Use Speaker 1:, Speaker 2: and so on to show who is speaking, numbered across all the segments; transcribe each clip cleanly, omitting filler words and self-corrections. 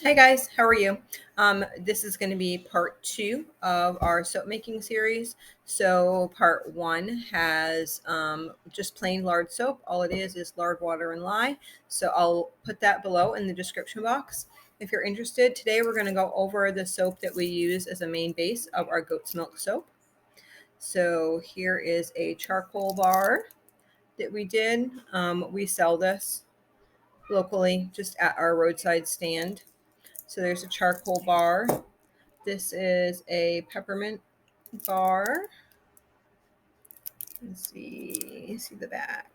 Speaker 1: Hey guys, how are you? This is going to be part two of our soap making series. So, part one has just plain lard soap. All it is lard, water, and lye. So, I'll put that below in the description box if you're interested. Today, we're going to go over the soap that we use as a main base of our goat's milk soap. So, here is a charcoal bar that we did. We sell this locally just at our roadside stand. So there's a charcoal bar. This is a peppermint bar. Let's see the back.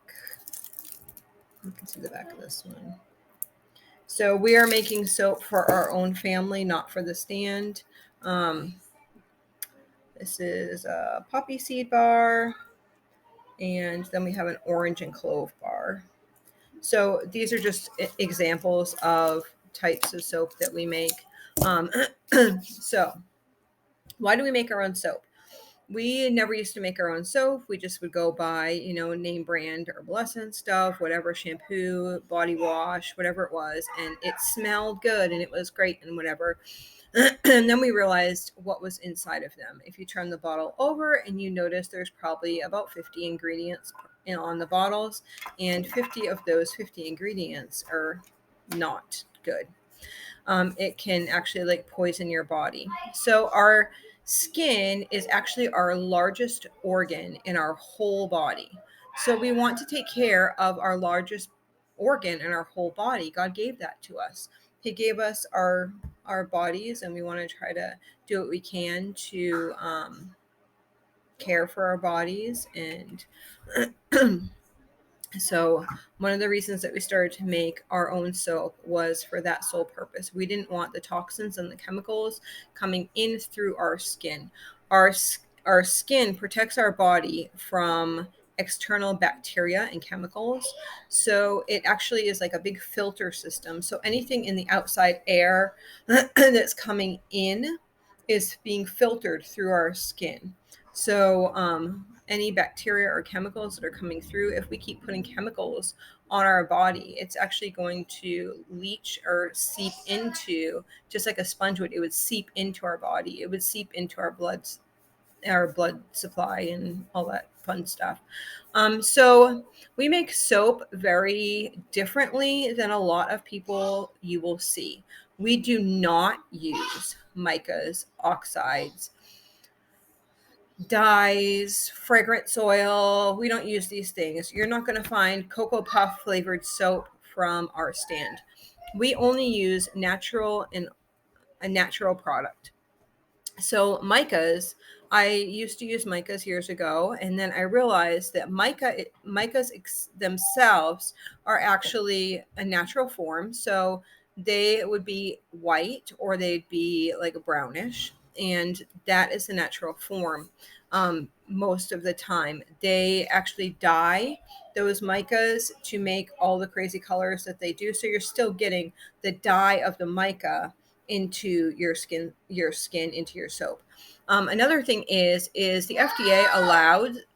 Speaker 1: You can see the back of this one. So we are making soap for our own family, not for the stand. Um, this is a poppy seed bar, and then we have an orange and clove bar. So these are just examples of types of soap that we make. Um, so why do we make our own soap? We never used to make our own soap. We just would go buy, name brand Herbal Essence stuff, whatever, shampoo, body wash, whatever it was. And it smelled good and it was great and whatever. And then we realized what was inside of them. If you turn the bottle over and you notice there's probably about 50 ingredients on the bottles, and 50 of those 50 ingredients are not good. It can actually like poison your body. So our skin is actually our largest organ in our whole body. So we want to take care of our largest organ in our whole body. God gave that to us. He gave us our bodies, and we want to try to do what we can to care for our bodies. And so one of the reasons that we started to make our own soap was for that sole purpose. We didn't want the toxins and the chemicals coming in through our skin. Our skin protects our body from external bacteria and chemicals. So it actually is like a big filter system. So anything in the outside air that's coming in is being filtered through our skin. So any bacteria or chemicals that are coming through, if we keep putting chemicals on our body, it's actually going to leach or seep into, just like a sponge would. It would seep into our body. It would seep into our blood supply and all that fun stuff. So we make soap very differently than a lot of people you will see. We do not use micas, oxides, dyes, fragrance oil. We don't use these things. You're not going to find Cocoa Puff flavored soap from our stand. We only use natural and a natural product. So micas, I used to use micas years ago, and then I realized that themselves are actually a natural form. So they would be white or they'd be like a brownish, and that is the natural form. Most of the time, they actually dye those micas to make all the crazy colors that they do. So you're still getting the dye of the mica into your skin into your soap. Another thing is the FDA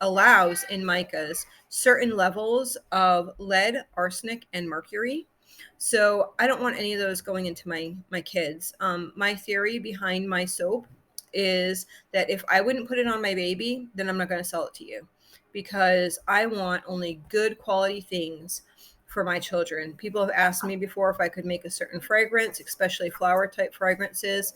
Speaker 1: allows in micas certain levels of lead, arsenic, and mercury. So I don't want any of those going into my kids. My theory behind my soap is that if I wouldn't put it on my baby, then I'm not going to sell it to you, because I want only good quality things for my children. People have asked me before if I could make a certain fragrance, especially flower type fragrances,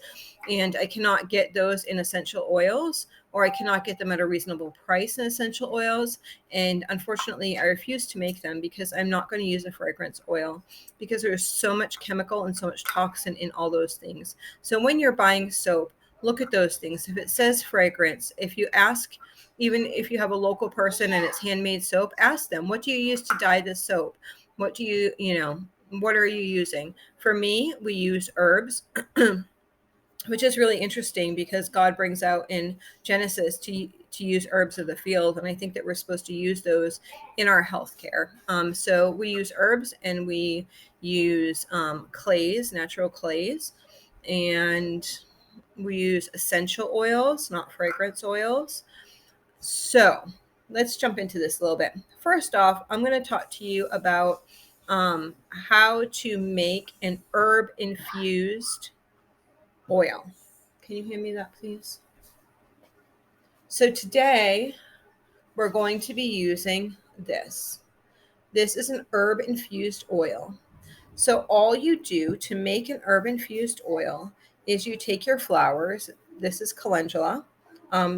Speaker 1: and I cannot get those in essential oils, or I cannot get them at a reasonable price in essential oils. And unfortunately, I refuse to make them because I'm not going to use a fragrance oil, because there's so much chemical and so much toxin in all those things. So when you're buying soap, look at those things. If it says fragrance, if you ask, even if you have a local person and it's handmade soap, ask them, what do you use to dye this soap? What do what are you using? For me, we use herbs, which is really interesting because God brings out in Genesis to use herbs of the field, and I think that we're supposed to use those in our healthcare. So we use herbs, and we use clays, natural clays, and we use essential oils, not fragrance oils. So let's jump into this a little bit. First off, I'm going to talk to you about how to make an herb infused oil. Can you hand me that, please? So today we're going to be using this. This is an herb infused oil. So all you do to make an herb infused oil is you take your flowers. This is calendula.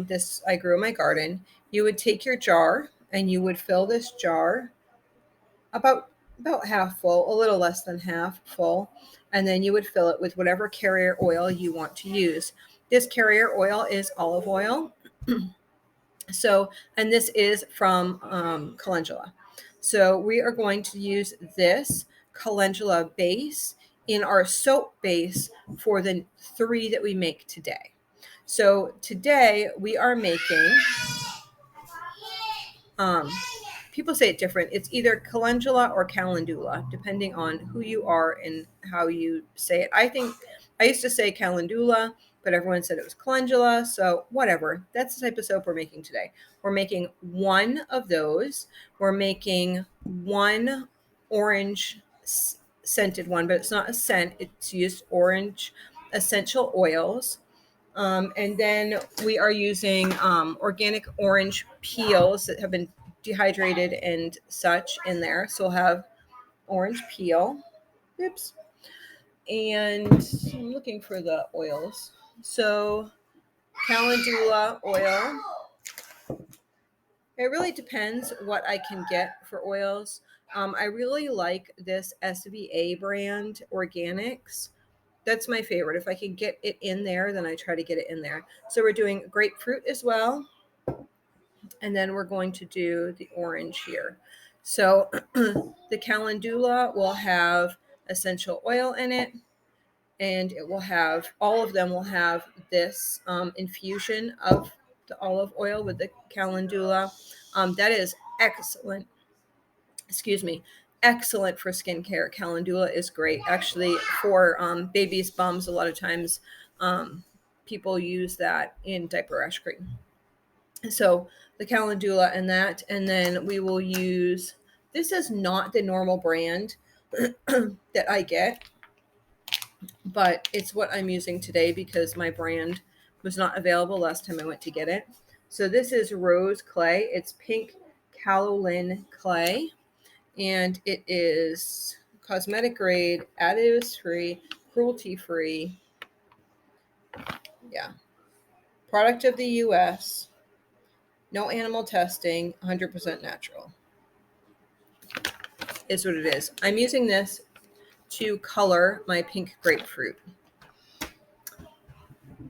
Speaker 1: This I grew in my garden. You would take your jar and you would fill this jar about half full, a little less than half full, and then you would fill it with whatever carrier oil you want to use. This carrier oil is olive oil. So, and this is from calendula. So we are going to use this calendula base in our soap base for the 3 that we make today. So today we are making, people say it different. It's either calendula or calendula, depending on who you are and how you say it. I used to say calendula, but everyone said it was calendula. So whatever. That's the type of soap we're making today. We're making 1 of those. We're making 1 orange scented one, but it's not a scent. It's used orange essential oils. And then we are using organic orange peels that have been dehydrated and such in there. So we'll have orange peel. Oops. And I'm looking for the oils. So calendula oil. It really depends what I can get for oils. I really like this SVA brand organics. That's my favorite. If I can get it in there, then I try to get it in there. So we're doing grapefruit as well. And then we're going to do the orange here. So the calendula will have essential oil in it, and it will have, all of them will have this infusion of the olive oil with the calendula. That is excellent. Excuse me. Excellent for skincare. Calendula is great. Actually, for babies' bums, a lot of times people use that in diaper rash cream. So the calendula and that, and then we will use, this is not the normal brand that I get, but it's what I'm using today because my brand was not available last time I went to get it. So this is rose clay. It's pink kaolin clay, and it is cosmetic grade, additives free, cruelty free. Yeah. Product of the US. No animal testing, 100% natural. Is what it is. I'm using this to color my pink grapefruit.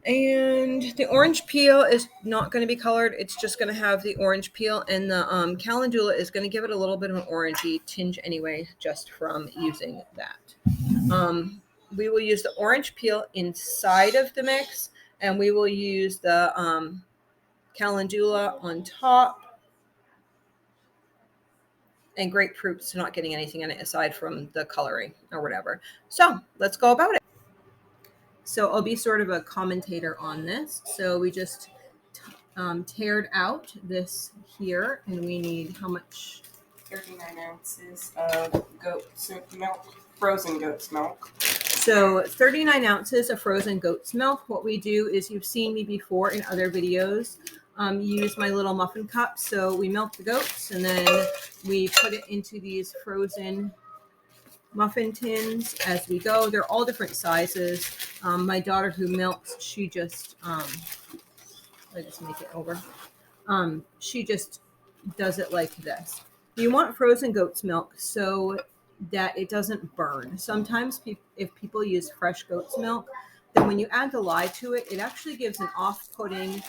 Speaker 1: And the orange peel is not going to be colored. It's just going to have the orange peel, and the calendula is going to give it a little bit of an orangey tinge anyway, just from using that. We will use the orange peel inside of the mix, and we will use the calendula on top, and grapefruit's not getting anything in it aside from the coloring or whatever. So let's go about it. So I'll be sort of a commentator on this. So we just tared out this here, and we need how much?
Speaker 2: 39 ounces of goat's milk, frozen goat's milk.
Speaker 1: So 39 ounces of frozen goat's milk. What we do is, you've seen me before in other videos, use my little muffin cup. So we milk the goats, and then we put it into these frozen muffin tins as we go. They're all different sizes. My daughter who milks, she just, I just make it over. She just does it like this. You want frozen goat's milk so that it doesn't burn. Sometimes if people use fresh goat's milk, then when you add the lye to it, it actually gives an off-putting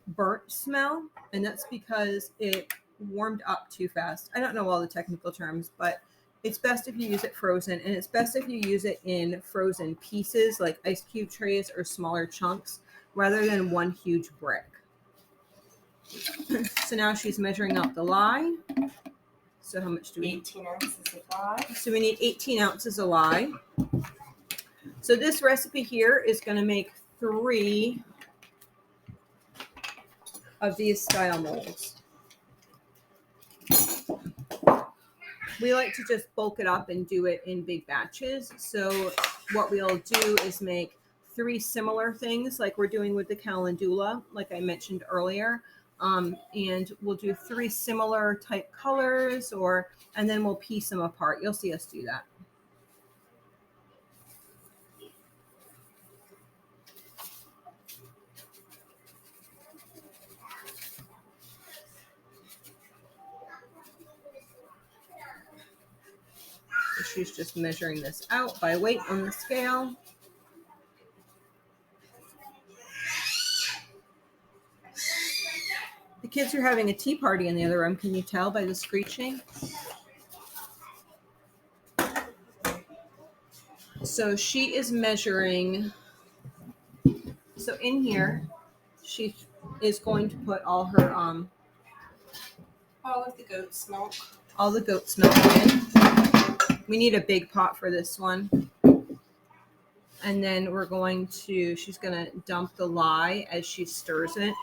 Speaker 1: burnt smell, and that's because it warmed up too fast. I don't know all the technical terms, but it's best if you use it frozen, and it's best if you use it in frozen pieces like ice cube trays or smaller chunks rather than one huge brick. So now she's measuring out the lye. So how much do we need?
Speaker 2: 18 ounces of lye.
Speaker 1: So we need 18 ounces of lye. So this recipe here is going to make 3 of these style molds. we like to just bulk it up and do it in big batches. So what we'll do is make 3 similar things like we're doing with the calendula, like I mentioned earlier. And we'll do 3 similar type colors, and then we'll piece them apart. You'll see us do that. She's just measuring this out by weight on the scale. The kids are having a tea party in the other room. Can you tell by the screeching? So she is measuring. So in here, she is going to put all her
Speaker 2: all of the goat's milk.
Speaker 1: All the goat's milk in. We need a big pot for this one. And then she's going to dump the lye as she stirs it.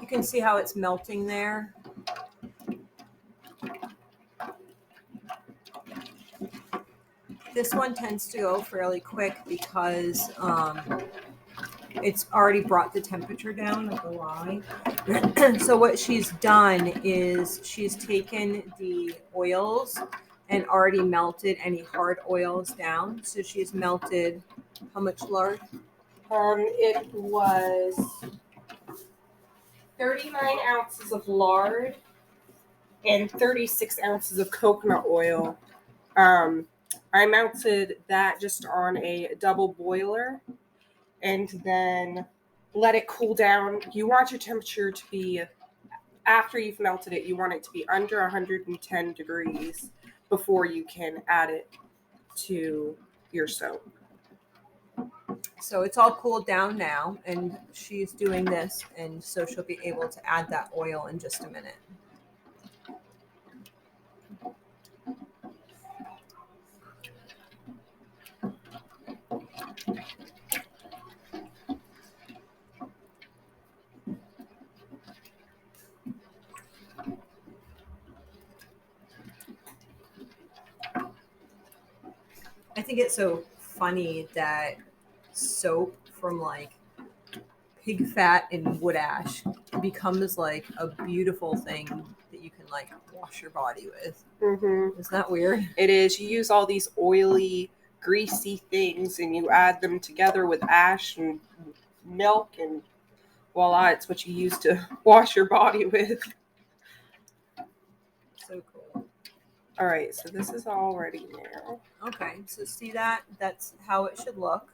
Speaker 1: You can see how it's melting there. This one tends to go fairly quick because it's already brought the temperature down of the lye. So what she's done is she's taken the oils and already melted any hard oils down. So she's melted how much lard?
Speaker 2: It was 39 ounces of lard and 36 ounces of coconut oil. I melted that just on a double boiler and then let it cool down. You want your temperature to be, after you've melted it, you want it to be under 110 degrees before you can add it to your soap.
Speaker 1: So it's all cooled down now, and she's doing this, and so she'll be able to add that oil in just a minute. I think it's so funny that soap from like pig fat and wood ash becomes like a beautiful thing that you can like wash your body with.
Speaker 2: Mm-hmm.
Speaker 1: Isn't that weird?
Speaker 2: It is. You use all these oily, greasy things and you add them together with ash and milk, and voila, it's what you use to wash your body with.
Speaker 1: So cool.
Speaker 2: All right, so this is all ready now.
Speaker 1: Okay, so see that? That's how it should look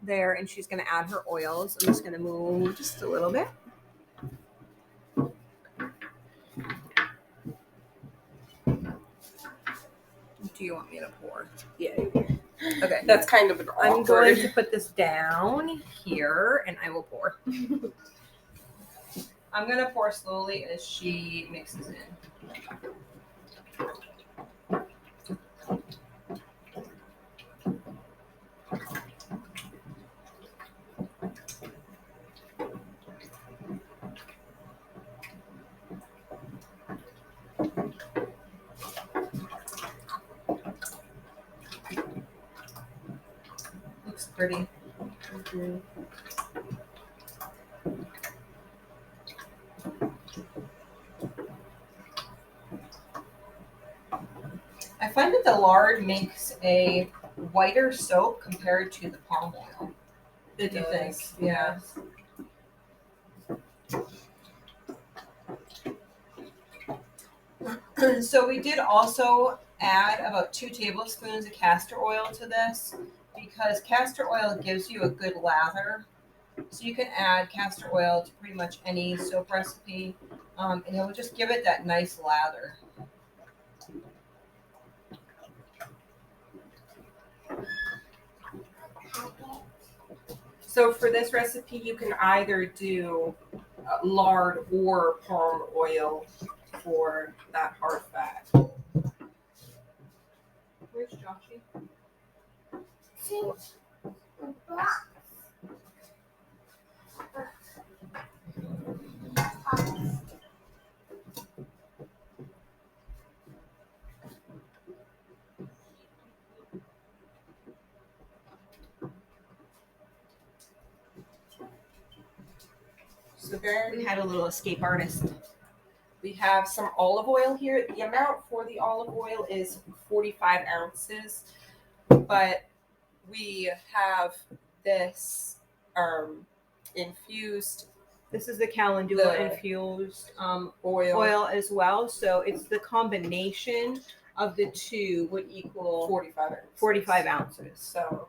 Speaker 1: there, and she's going to add her oils. I'm just going to move just a little bit. Do you want me to pour?
Speaker 2: Yeah.
Speaker 1: Okay.
Speaker 2: That's kind of an awkward.
Speaker 1: I'm going to put this down here and I will pour. I'm going to pour slowly as she mixes in. Looks pretty.
Speaker 2: Mm-hmm.
Speaker 1: I find that the lard makes a whiter soap compared to the palm oil.
Speaker 2: It
Speaker 1: Do you think?
Speaker 2: does.
Speaker 1: Yeah. So we did also add about 2 tablespoons of castor oil to this because castor oil gives you a good lather. So you can add castor oil to pretty much any soap recipe, and it will just give it that nice lather.
Speaker 2: So for this recipe, you can either do lard or palm oil for that hard fat.
Speaker 1: Where's Joshy?
Speaker 2: So then
Speaker 1: We had a little escape artist.
Speaker 2: we have some olive oil here. The amount for the olive oil is 45 ounces, but we have this infused
Speaker 1: This is the calendula
Speaker 2: The
Speaker 1: infused
Speaker 2: oil
Speaker 1: as well. So it's the combination of the two would equal
Speaker 2: 45 ounces.
Speaker 1: 45 ounces.
Speaker 2: So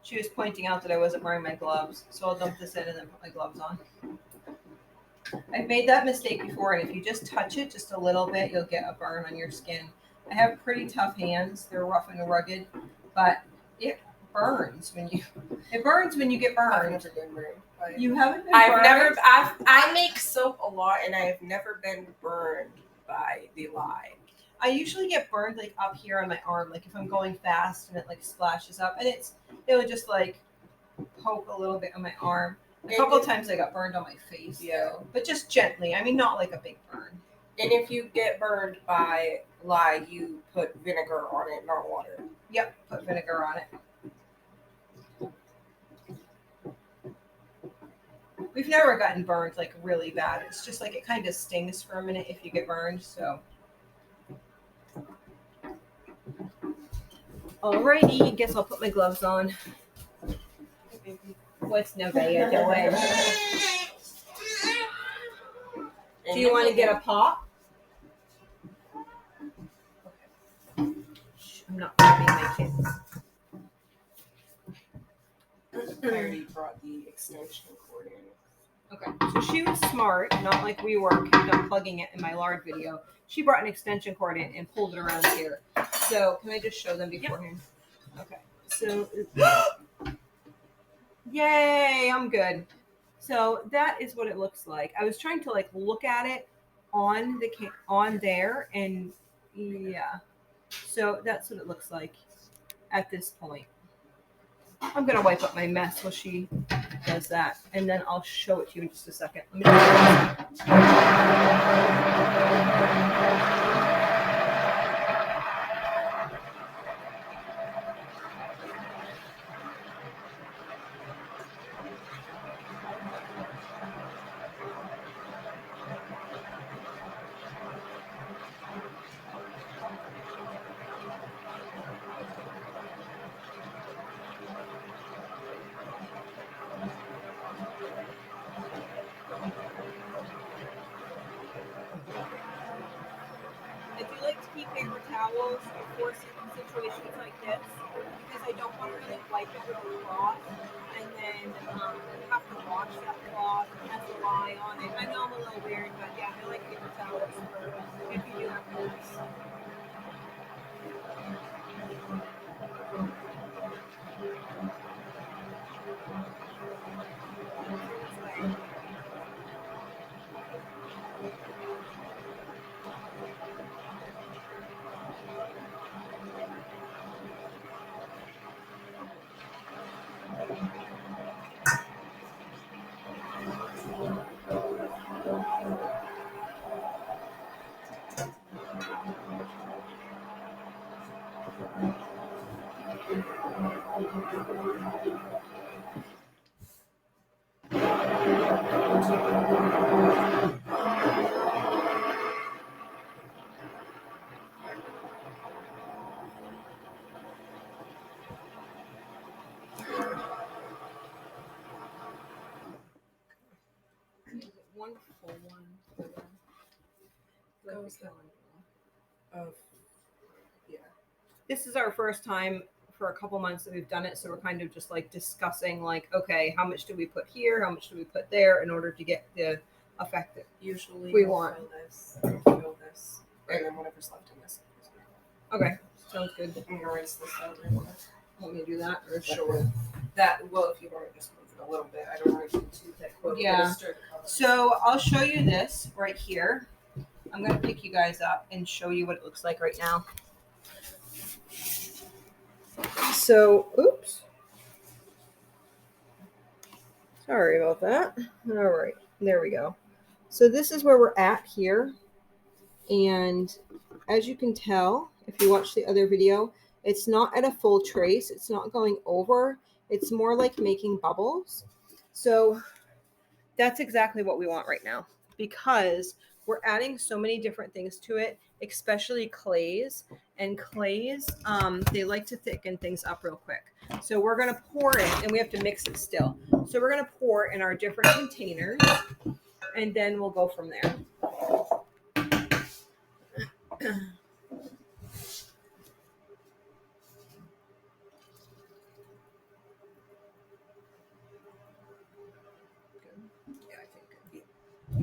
Speaker 1: She was pointing out that I wasn't wearing my gloves, so I'll dump this in and then put my gloves on. I've made that mistake before, and if you just touch it just a little bit, you'll get a burn on your skin. I have pretty tough hands; they're rough and rugged, but it burns when you get
Speaker 2: I've
Speaker 1: burned.
Speaker 2: never been burned.
Speaker 1: You haven't been
Speaker 2: I've
Speaker 1: burned?
Speaker 2: never. I make soap a lot, and I have never been burned by the lye.
Speaker 1: I usually get burned like up here on my arm, like if I'm going fast and it like splashes up, and it would just like poke a little bit on my arm. A couple of times I got burned on my face, though, but just gently. I mean, not like a big burn.
Speaker 2: And if you get burned by lye, you put vinegar on it, not water.
Speaker 1: Yep, put vinegar on it. We've never gotten burned like really bad. It's just like it kind of stings for a minute if you get burned, so. Alrighty, guess I'll put my gloves on. What's Nevaeh doing? Do you want to get a pop? Shh, I'm not grabbing my kids.
Speaker 2: I already brought the extension cord in.
Speaker 1: Okay, so she was smart, not like we were kept unplugging it in my lard video. She brought an extension cord in and pulled it around here. So can I just show them beforehand? Yep. Okay, so yay, I'm good. So that is what it looks like. I was trying to like look at it on there, and yeah. So that's what it looks like at this point. I'm gonna wipe up my mess while she does that, and then I'll show it to you in just a second. Let me towels for situations like this because I don't want to really wipe it with a cloth and then have to wash that cloth and have to lie on it. I know I'm a little weird, but yeah, I like paper towels for if you do have to use. One full one.
Speaker 2: Oh, yeah.
Speaker 1: This is our first time for a couple months that we've done it, so we're kind of just like discussing, like, okay, how much do we put here? How much do we put there in order to get the effect that
Speaker 2: Usually
Speaker 1: we
Speaker 2: we'll
Speaker 1: want?
Speaker 2: fill this, and then whatever's left in this.
Speaker 1: Okay, sounds good.
Speaker 2: I'm gonna rinse this out real quick.
Speaker 1: Want me to do that or
Speaker 2: Sure. That, well, if you want to just move it a little bit, I don't want to get too thick.
Speaker 1: Yeah. So I'll show you this right here. I'm gonna pick you guys up and show you what it looks like right now. So, oops. Sorry about that. All right, there we go. So this is where we're at here. And as you can tell, if you watch the other video, it's not at a full trace. It's not going over. It's more like making bubbles. So that's exactly what we want right now because we're adding so many different things to it, especially clays. And clays, they like to thicken things up real quick. So we're going to pour it, and we have to mix it still. So we're going to pour in our different containers, and then we'll go from there.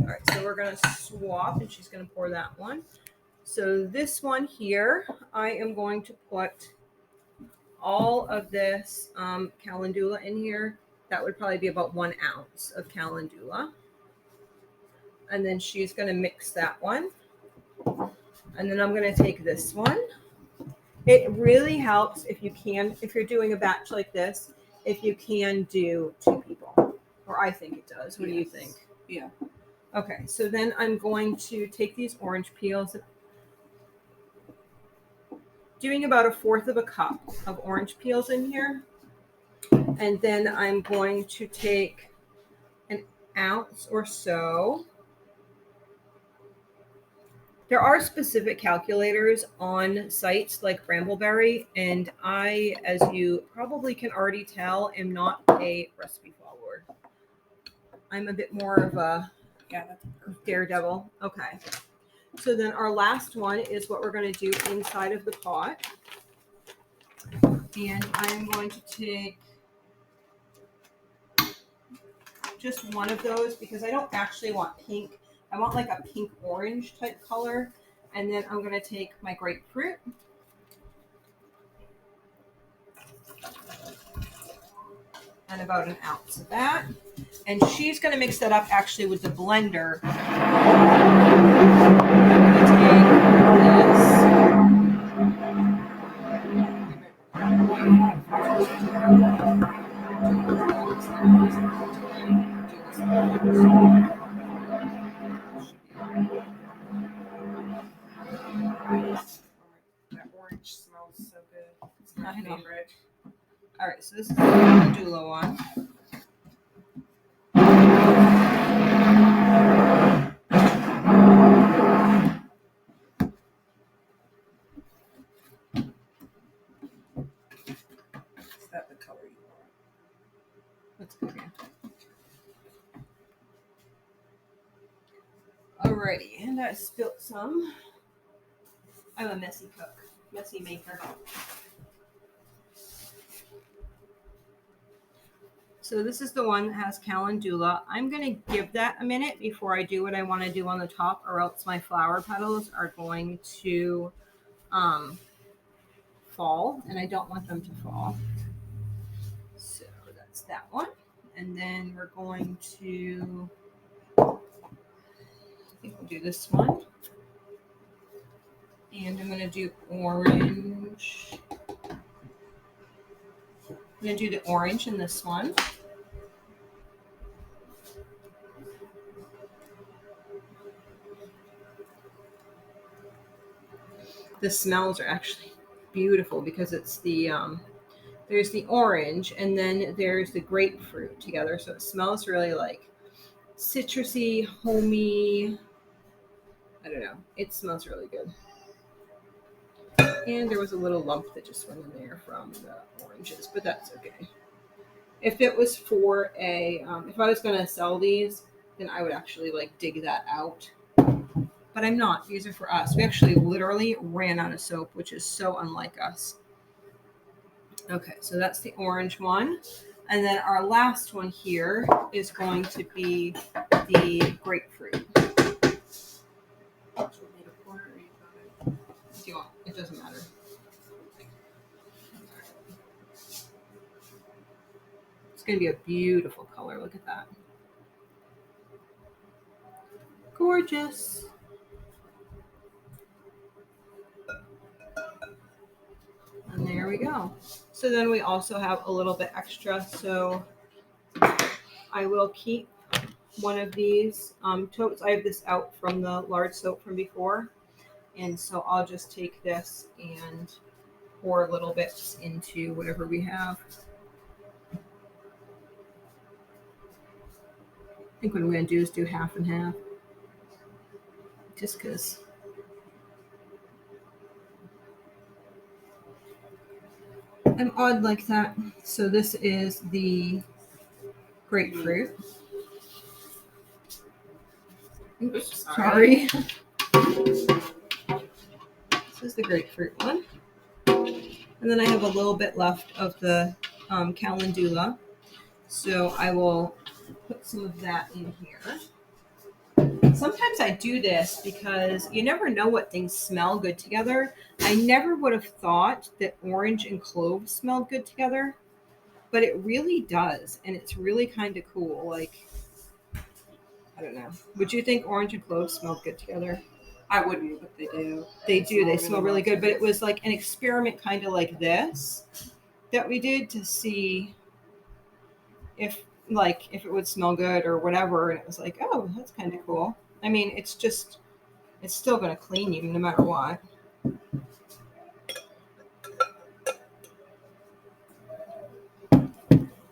Speaker 1: All right, so we're going to swap, and she's going to pour that one. So this one here, I am going to put all of this calendula in here. That would probably be about 1 ounce of calendula. And then she's going to mix that one. And then I'm going to take this one. It really helps if you can, if you're doing a batch like this, if you can do 2 people. Or I think it does. What do you think?
Speaker 2: Yeah.
Speaker 1: Okay, so then I'm going to take these orange peels, doing about 1/4 cup of orange peels in here. And then I'm going to take 1 ounce or so. There are specific calculators on sites like Brambleberry, and I, as you probably can already tell, am not a recipe follower. I'm a bit more of a daredevil. Okay. So then our last one is what we're going to do inside of the pot. And I'm going to take just one of those because I don't actually want pink. I want like a pink orange type color. And then I'm going to take my grapefruit. And about 1 ounce of that. And she's going to mix that up actually with the blender.
Speaker 2: That orange smells so good. It's my favorite.
Speaker 1: All right, so this is the calendula one.
Speaker 2: Is that the color you want?
Speaker 1: Let's go here. Alrighty, and I spilt some. I'm a messy cook, messy maker. So this is the one that has calendula. I'm going to give that a minute before I do what I want to do on the top, or else my flower petals are going to fall, and I don't want them to fall. So that's that one. And then we're going to, I think we'll do this one. And I'm going to do orange. I'm going to do the orange in this one. The smells are actually beautiful because it's the there's the orange and then there's the grapefruit together, so it smells really like citrusy, homey. I don't know, it smells really good. And there was a little lump that just went in there from the oranges, but that's okay. If it was for a if I was going to sell these, then I would actually like dig that out, but I'm not. These are for us. We actually literally ran out of soap, which is so unlike us. Okay, so that's the orange one. And then our last one here is going to be the grapefruit. Do you want? It doesn't matter. It's going to be a beautiful color. Look at that. Gorgeous. And there we go. So then we also have a little bit extra. So I will keep one of these totes. I have this out from the lard soap from before. And so I'll just take this and pour little bits into whatever we have. I think what I'm going to do is do half and half. Just because I'm odd like that. So this is the grapefruit. Oops, sorry. This is the grapefruit one. And then I have a little bit left of the calendula. So I will put some of that in here. Sometimes I do this because you never know what things smell good together. I never would have thought that orange and clove smelled good together, but it really does. And it's really kind of cool. Like, I don't know. Would you think orange and clove smelled good together?
Speaker 2: I wouldn't, but they do.
Speaker 1: They do. They smell really good. But it was like an experiment kind of like this that we did to see if it would smell good or whatever. And it was like, oh, that's kind of cool. I mean, it's still going to clean you no matter what.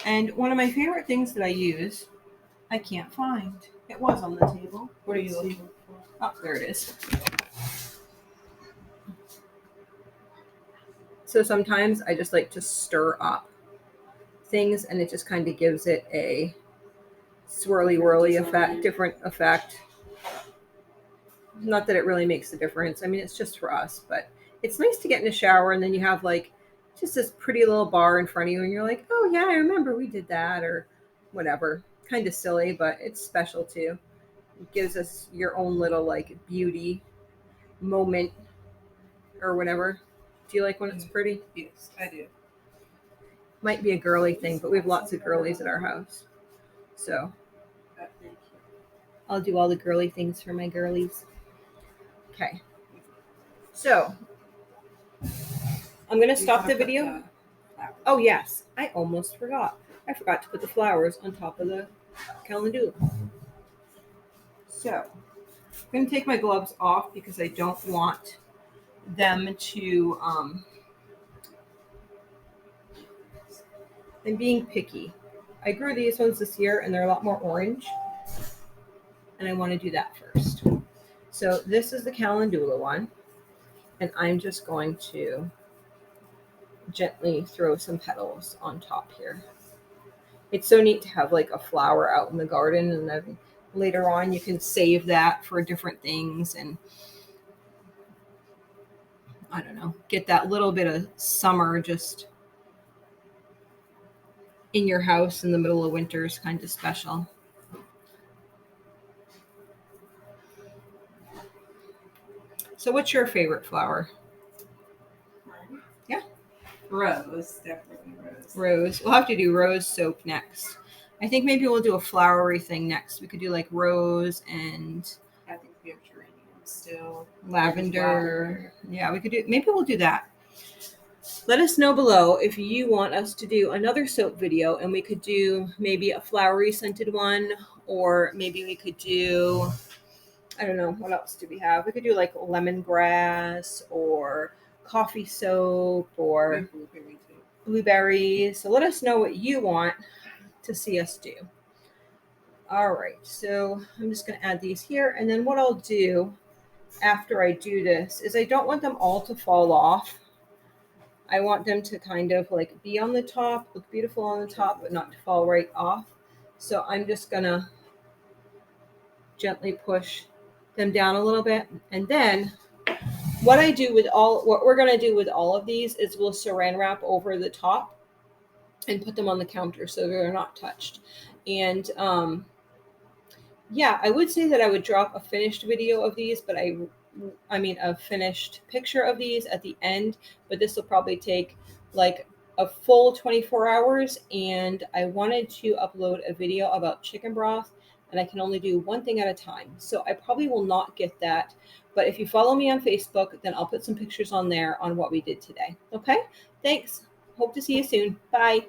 Speaker 1: And one of my favorite things that I use, I can't find. It was on the table.
Speaker 2: What are you looking for?
Speaker 1: Oh, there it is. So sometimes I just like to stir up things and it just kind of gives it a swirly whirly effect, different effect. Not that it really makes a difference. I mean, it's just for us, but it's nice to get in the shower and then you have like just this pretty little bar in front of you and you're like, oh yeah, I remember we did that or whatever. Kind of silly, but it's special too. It gives us your own little like beauty moment or whatever. Do you like when it's pretty?
Speaker 2: Yes, I do.
Speaker 1: Might be a girly thing, but we have lots of girlies at our house. So
Speaker 2: Thank you.
Speaker 1: I'll do all the girly things for my girlies. Okay. So I'm going to stop the video. Oh, yes. I almost forgot. I forgot to put the flowers on top of the calendula. So I'm going to take my gloves off because I don't want them to... I'm being picky. I grew these ones this year and they're a lot more orange. And I want to do that first. So this is the calendula one. And I'm just going to gently throw some petals on top here. It's so neat to have like a flower out in the garden, and then later on you can save that for different things. And I don't know, get that little bit of summer just in your house in the middle of winter is kind of special. So what's your favorite flower? Yeah.
Speaker 2: Rose, definitely rose.
Speaker 1: Rose. We'll have to do rose soap next. I think maybe we'll do a flowery thing next. We could do like rose and
Speaker 2: I think we have geranium still.
Speaker 1: lavender. Yeah, we could do, maybe we'll do that. Let us know below if you want us to do another soap video, and we could do maybe a flowery scented one, or maybe we could do, I don't know, what else do we have? We could do like lemongrass or coffee soap or blueberries. So let us know what you want to see us do. All right, so I'm just going to add these here, and then what I'll do after I do this is I don't want them all to fall off. I want them to kind of like be on the top, look beautiful on the top, but not to fall right off. So I'm just gonna gently push them down a little bit. And then what we're gonna do with all of these is we'll saran wrap over the top and put them on the counter so they're not touched. And yeah, I would say that I would drop a finished video of these, but I mean a finished picture of these at the end, but this will probably take like a full 24 hours, and I wanted to upload a video about chicken broth, and I can only do one thing at a time. So I probably will not get that, but if you follow me on Facebook, then I'll put some pictures on there on what we did today. Okay? Thanks. Hope to see you soon. Bye.